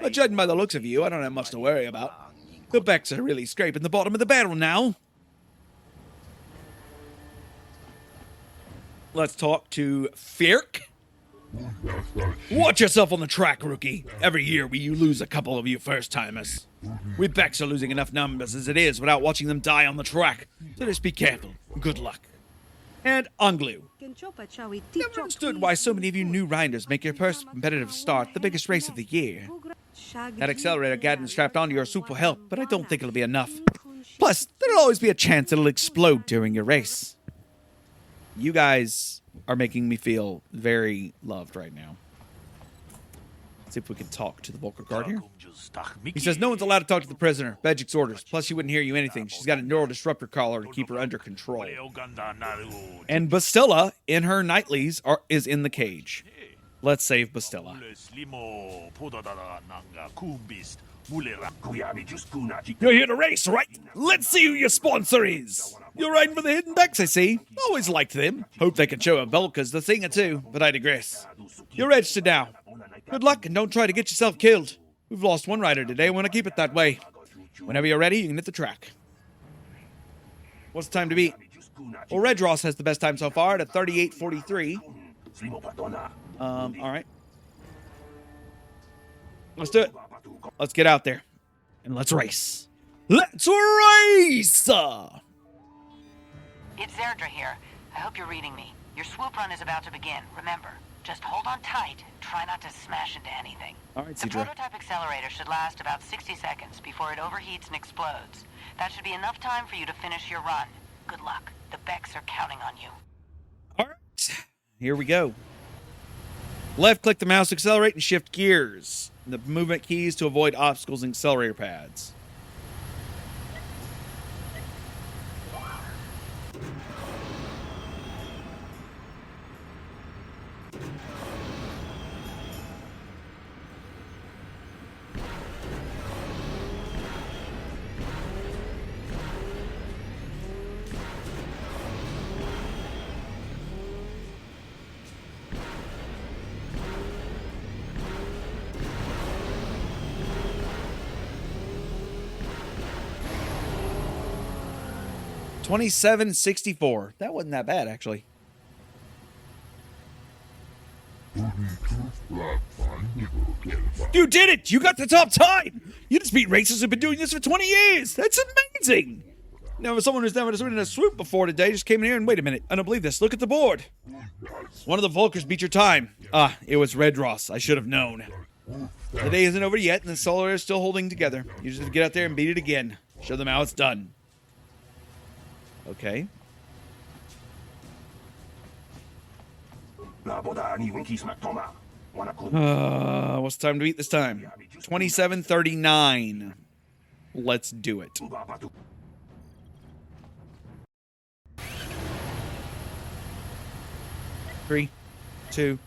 But judging by the looks of you, I don't have much to worry about. The Becks are really scraping the bottom of the barrel now. Let's talk to Firk. Watch yourself on the track, rookie. Every year you lose a couple of you first-timers. We Becks are losing enough numbers as it is without watching them die on the track. So just be careful. Good luck. And Unglu. Never understood why so many of you new riders make your first competitive start the biggest race of the year. That accelerator gadget strapped onto your suit will help, but I don't think it'll be enough. Plus, there'll always be a chance it'll explode during your race. You guys are making me feel very loved right now. Let's see if we can talk to the Vulkar guard here. He says no one's allowed to talk to the prisoner. Bejik's orders. Plus, she wouldn't hear you anything. She's got a neural disruptor collar to keep her under control. And Bastila, in her nightlies, is in the cage. Let's save Bastila. You're here to race, right? Let's see who your sponsor is. You're riding for the Hidden Becks, I see. Always liked them. Hope they can show a Vulkar's the thing or two, but I digress. You're registered now. Good luck and don't try to get yourself killed. We've lost one rider today. I want to keep it that way. Whenever you're ready, you can hit the track. What's the time to beat? Well, Red Ross has the best time so far at 38:43. All right. Let's do it. Let's get out there. And let's race. Let's race! It's Zerdra here. I hope you're reading me. Your swoop run is about to begin, remember. Just hold on tight and try not to smash into anything. All right, the prototype accelerator should last about 60 seconds before it overheats and explodes. That should be enough time for you to finish your run. Good luck. The Becks are counting on you. All right. Here we go. Left-click the mouse to accelerate and shift gears. The movement keys to avoid obstacles and accelerator pads. $27.64. That wasn't that bad, actually. You did it! You got the top time! You just beat racers who've been doing this for 20 years! That's amazing! Now, someone who's never ridden a swoop before today just came in here and wait a minute. I don't believe this. Look at the board. One of the Vulkars beat your time. It was Red Ross. I should have known. The day isn't over yet, and the solar is still holding together. You just have to get out there and beat it again. Show them how it's done. Okay. What's the time to beat this time? 27:39. Let's do it. 3, 2.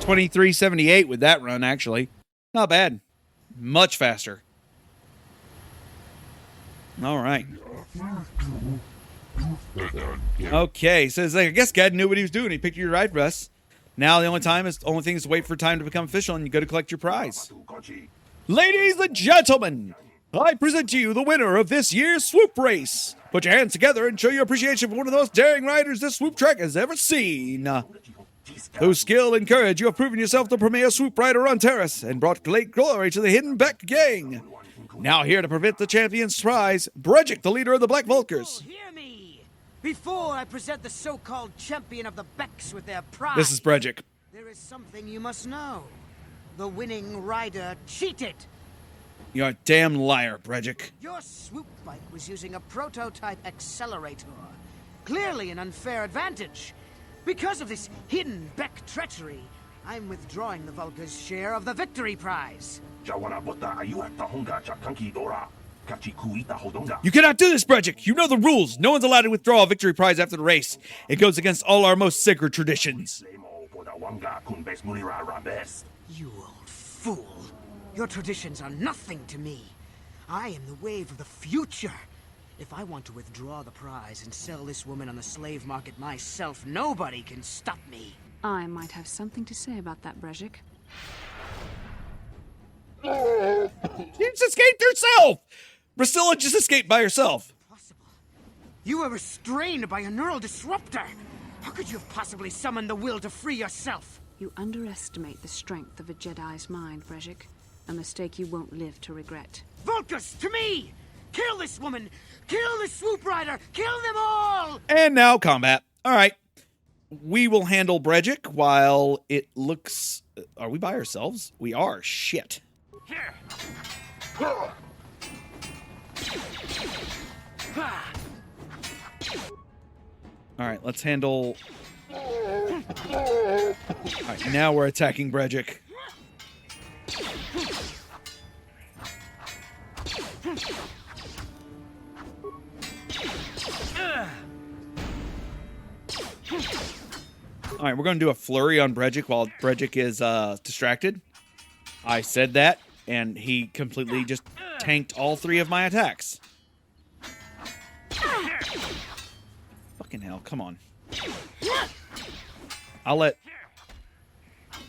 $23.78 with that run, actually. Not bad. Much faster. All right. Okay, says I guess Gad knew what he was doing. He picked your ride for us. Now the only thing is to wait for time to become official and you go to collect your prize. Ladies and gentlemen, I present to you the winner of this year's swoop race. Put your hands together and show your appreciation for one of the most daring riders this swoop track has ever seen. Through skill and courage, you have proven yourself the premier swoop rider on Terrace and brought great glory to the Hidden Beck Gang. Now here to prevent the champion's prize, Bredgick, the leader of the Black Vulkars. Hear me! Before I present the so-called champion of the Becks with their prize, This is Bredgick. there is something you must know. The winning rider cheated. You're a damn liar, Bredgick. Your swoop bike was using a prototype accelerator. Clearly an unfair advantage. Because of this hidden Beck treachery, I'm withdrawing the Vulkar's share of the victory prize. You cannot do this, Bredgick. You know the rules. No one's allowed to withdraw a victory prize after the race. It goes against all our most sacred traditions. You old fool. Your traditions are nothing to me. I am the wave of the future. If I want to withdraw the prize and sell this woman on the slave market myself, nobody can stop me. I might have something to say about that, Brezhik. She just escaped herself! Bastila just escaped by herself. Possible. You were restrained by a neural disruptor. How could you have possibly summoned the will to free yourself? You underestimate the strength of a Jedi's mind, Brezhik. A mistake you won't live to regret. Vulkars, to me! Kill this woman! Kill the swoop rider! Kill them all! And now combat. All right. We will handle Brejik while it looks... Are we by ourselves? We are. Shit. All right, let's handle... All right, now we're attacking Brejik. All right, we're going to do a flurry on Brejik while Brejik is distracted. I said that, and he completely just tanked all three of my attacks. Fucking hell, come on. I'll let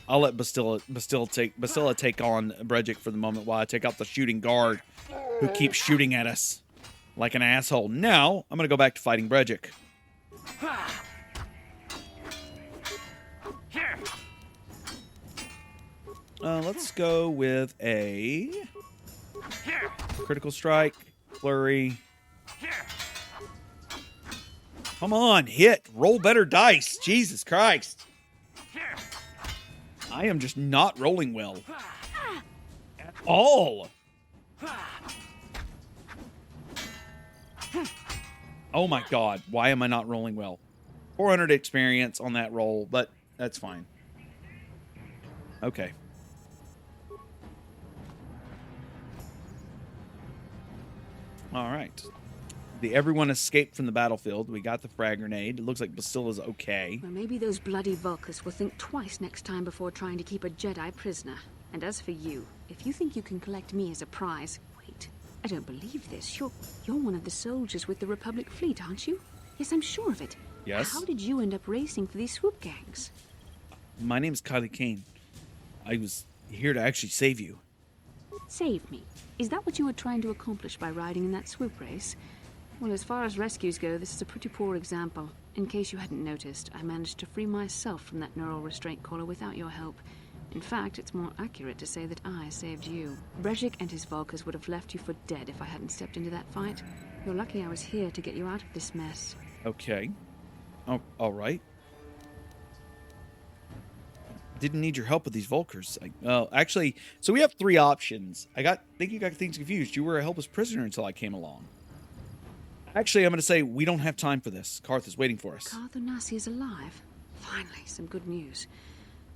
Bastila take on Brejik for the moment while I take out the shooting guard who keeps shooting at us like an asshole. Now, I'm going to go back to fighting Brejik. Let's go with a critical strike, flurry. Come on, hit. Roll better dice. Jesus Christ. I am just not rolling well. At all. Oh my god. Why am I not rolling well? 400 experience on that roll, but that's fine. Okay. All right. Everyone escaped from the battlefield. We got the frag grenade. It looks like Bastila's okay. Well, maybe those bloody Vulkars will think twice next time before trying to keep a Jedi prisoner. And as for you, if you think you can collect me as a prize... Wait, I don't believe this. You're one of the soldiers with the Republic fleet, aren't you? Yes, I'm sure of it. Yes. How did you end up racing for these swoop gangs? My name's Kylie Kane. I was here to actually save you. Save me? Is that what you were trying to accomplish by riding in that swoop race? Well, as far as rescues go, this is a pretty poor example. In case you hadn't noticed, I managed to free myself from that neural restraint collar without your help. In fact, it's more accurate to say that I saved you. Brejik and his Vulkars would have left you for dead if I hadn't stepped into that fight. You're lucky I was here to get you out of this mess. Okay. Oh, all right. Didn't need your help with these Vulkars. Actually, so we have three options. I think you got things confused. You were a helpless prisoner until I came along. Actually, I'm going to say we don't have time for this. Karth is waiting for us. Karth Onasi is alive. Finally, some good news.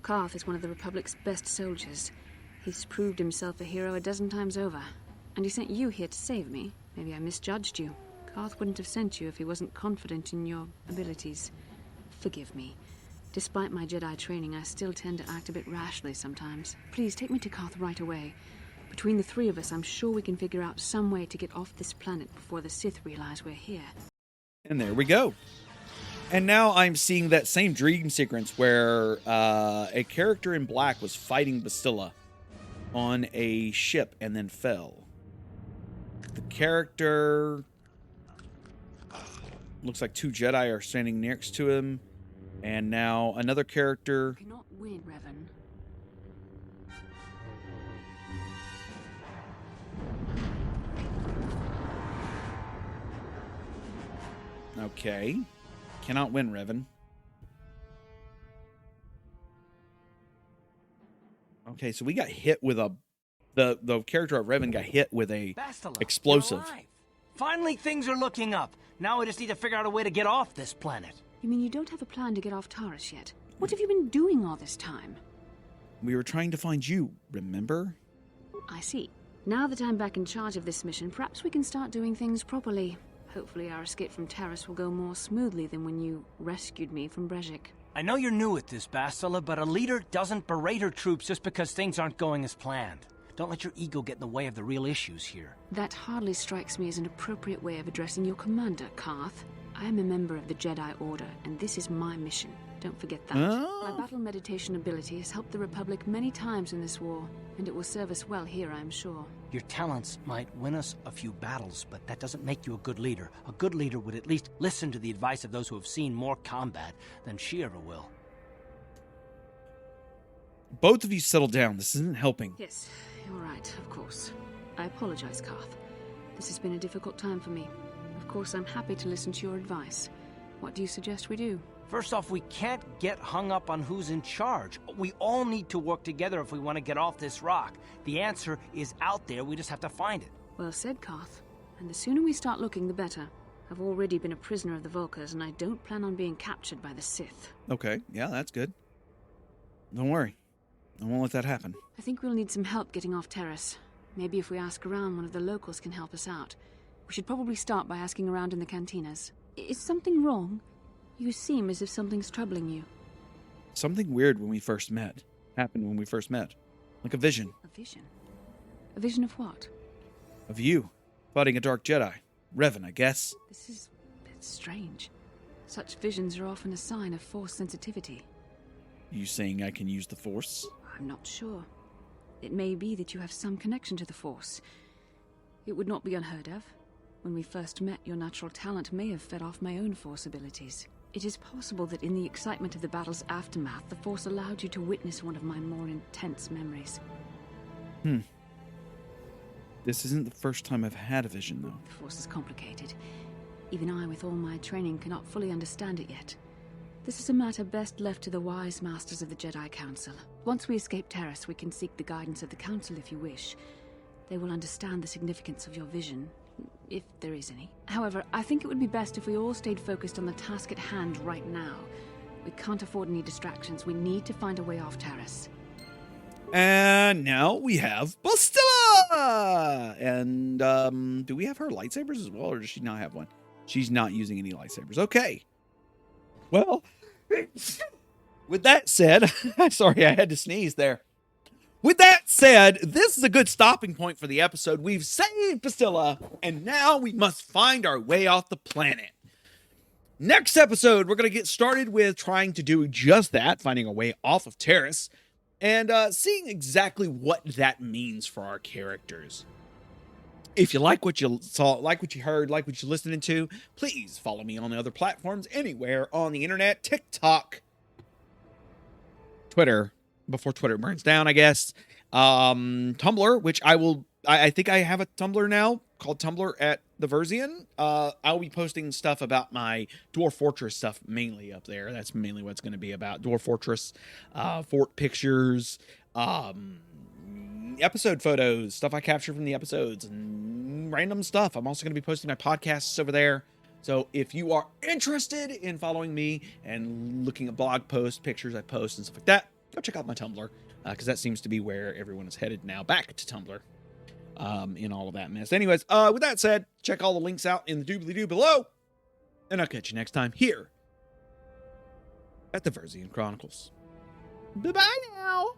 Karth is one of the Republic's best soldiers. He's proved himself a hero a dozen times over. And he sent you here to save me. Maybe I misjudged you. Karth wouldn't have sent you if he wasn't confident in your abilities. Forgive me. Despite my Jedi training, I still tend to act a bit rashly sometimes. Please, take me to Karth right away. Between the three of us, I'm sure we can figure out some way to get off this planet before the Sith realize we're here. And there we go. And now I'm seeing that same dream sequence where a character in black was fighting Bastila on a ship and then fell. The character... looks like two Jedi are standing next to him. And now another character... You cannot win, Revan. Okay. Cannot win, Revan. Okay, so we got hit with a... The character of Revan got hit with a Bastila, explosive. you're alive. Finally, things are looking up. Now I just need to figure out a way to get off this planet. You mean you don't have a plan to get off Taurus yet? What have you been doing all this time? We were trying to find you, remember? I see. Now that I'm back in charge of this mission, perhaps we can start doing things properly. Hopefully our escape from Taurus will go more smoothly than when you rescued me from Brejik. I know you're new at this, Bastila, but a leader doesn't berate her troops just because things aren't going as planned. Don't let your ego get in the way of the real issues here. That hardly strikes me as an appropriate way of addressing your commander, Karth. I am a member of the Jedi Order, and this is my mission. Don't forget that. Oh. My battle meditation ability has helped the Republic many times in this war, and it will serve us well here, I am sure. Your talents might win us a few battles, but that doesn't make you a good leader. A good leader would at least listen to the advice of those who have seen more combat than she ever will. Both of you settle down. This isn't helping. Yes, you're right, of course. I apologize, Karth. This has been a difficult time for me. Of course, I'm happy to listen to your advice. What do you suggest we do? First off, we can't get hung up on who's in charge. We all need to work together if we want to get off this rock. The answer is out there, we just have to find it. Well said, Karth. And the sooner we start looking, the better. I've already been a prisoner of the Vulkars, and I don't plan on being captured by the Sith. Okay, yeah, that's good. Don't worry. I won't let that happen. I think we'll need some help getting off Terrace. Maybe if we ask around, one of the locals can help us out. We should probably start by asking around in the cantinas. Is something wrong? You seem as if something's troubling you. Something weird when we first met. Happened when we first met. Like a vision. A vision? A vision of what? Of you. Fighting a dark Jedi. Revan, I guess. This is a bit strange. Such visions are often a sign of Force sensitivity. You saying I can use the Force? I'm not sure. It may be that you have some connection to the Force. It would not be unheard of. When we first met, your natural talent may have fed off my own Force abilities. It is possible that in the excitement of the battle's aftermath, the Force allowed you to witness one of my more intense memories. This isn't the first time I've had a vision, though. The Force is complicated. Even I, with all my training, cannot fully understand it yet. This is a matter best left to the wise masters of the Jedi Council. Once we escape Terrace, we can seek the guidance of the Council if you wish. They will understand the significance of your vision, if there is any. However, I think it would be best if we all stayed focused on the task at hand right now. We can't afford any distractions. We need to find a way off Terrace. And now we have Bastila! And, do we have her lightsabers as well, or does she not have one? She's not using any lightsabers. Okay. Well, with that said, sorry, I had to sneeze there. With that said, this is a good stopping point for the episode. We've saved Bastila, and now we must find our way off the planet. Next episode, we're going to get started with trying to do just that, finding a way off of Terrace, and seeing exactly what that means for our characters. If you like what you saw, like what you heard, like what you're listening to, please follow me on the other platforms anywhere on the internet. TikTok, Twitter, before Twitter burns down, I guess. Tumblr, which I think I have a Tumblr now called Tumblr at the Verzian. I'll be posting stuff about my Dwarf Fortress stuff mainly up there. That's mainly what it's going to be about. Dwarf Fortress, fort pictures, episode photos, stuff I captured from the episodes, and random stuff. I'm also going to be posting my podcasts over there. So if you are interested in following me and looking at blog posts, pictures I post, and stuff like that, go check out my Tumblr, because that seems to be where everyone is headed now, back to Tumblr, in all of that mess. Anyways, with that said, check all the links out in the doobly-doo below, and I'll catch you next time here at the Verzian Chronicles. Bye-bye now!